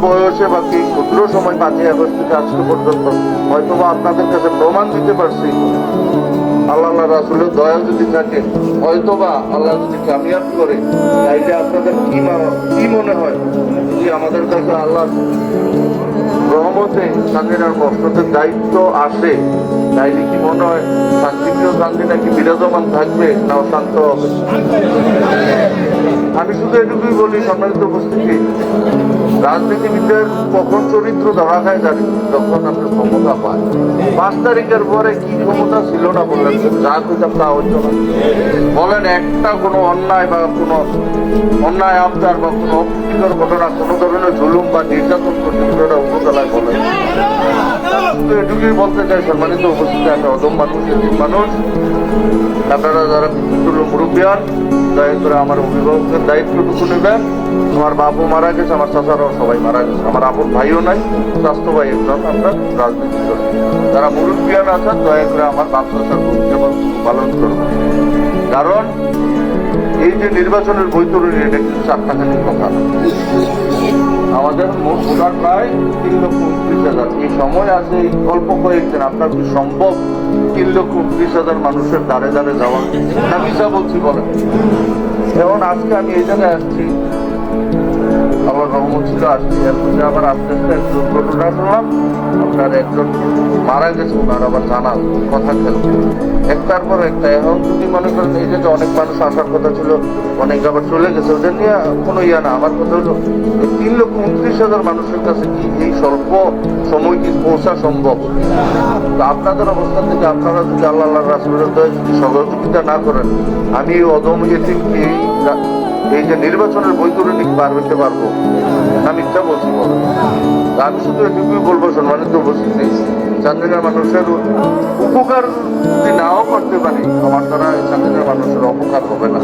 বয়সে বা কি ক্ষুদ্র সময় 5ই আগস্ট থেকে আজকে পর্যন্ত হয়তো বা আপনাদের কাছে প্রমাণ দিতে পারছি আল্লাহ রাসূলের দয়া যদি থাকে, হয়তো বা আল্লাহ যদি কামিয়াব করে, তাইলে আপনাদের কি মনে হয় যদি আমাদের কাছে আল্লাহ রহমতে চান্দিনার মসনদের দায়িত্ব আসে, তাইলে কি মনে হয় শান্তিপ্রিয় চান্দিনা কি বিরাজমান থাকবে না শান্ত হবে? আমি শুধু এটুকুই বলি, সম্মানিত উপস্থিতি, রাজনীতিবিদদের কখন চরিত্র ধরা খায় জানি, যখন আপনি ক্ষমতা পায়। 5 তারিখের পরে কি ক্ষমতা ছিল না বললেন, যা খুঁজাম তা হইতো না। বলেন একটা কোনো অন্যায় বা কোনো অন্যায় আবদার বা কোনো অপ্রীতিকর ঘটনা, কোনো ধরনের জুলুম বা নির্যাতন করতে পুরোটা উপজেলায় বলেন। তো এটুকুই বলতে চাই, সম্মানিত উপস্থিতি, আমি অদম মানুষ, মানুষ। আপনারা যারা মুরব্বিয়ান, দয়া করে আমার অভিভাবকের দায়িত্বটুকু নেবেন। আমার বাবু মারা গেছে, আমার চাচারাও সবাই মারা গেছে, আমার আপন ভাইও নাই, স্বাস্থ্য ভাই একজন। আমরা রাজনীতি করি, যারা মুরব্বিয়ান আছেন দয়া করে আমার বাপ চাচার ভূমিকা পালন করবেন। কারণ এই যে নির্বাচনের বৈতরণী, এটা কিন্তু চারটাখানি কথা। আমাদের মোট ভোটার প্রায় 3,29,000। এই সময় আছে এই অল্প কয়েকদিন, আপনার কি সম্ভব 3,29,000 মানুষের দ্বারে দ্বারে যাওয়া? না মিশা বলছি বলেন? যেমন আজকে আমি এই জায়গায় আসছি, আমার রহমত ছিল আসছি, এরপরে আবার আস্তে আস্তে এক দুর্ঘটনা শুনলাম, আপনার একজন মারা গেছে, ওনার আবার জানা কথা খেলছে একটার পর একটা। এখন যদি মনে করেন এই যে অনেক মানুষ আসার কথা ছিল, অনেক আবার চলে গেছে, ওদের নিয়ে কোনো ইয়া না। আমার কথা হলো 3,29,000 মানুষের কাছে কি এই স্বল্প সময় কি পৌঁছা সম্ভব? তো আপনাদের অবস্থান থেকে আপনারা যদি আল্লাহ রাসূলের দয়ায় যদি সহযোগিতা না করেন, আমি অদম এই যে নির্বাচনের বৈতরণী পার হইতে পারবো না? মিথ্যা বলছি বলো? আমি শুধু এটুকুই বলবো, সম্মানিত উপস্থিতি, চান্দিনার মানুষের উপকার যদি নাও করতে পারি, আমার দ্বারা চান্দিনার মানুষের অপকার হবে না।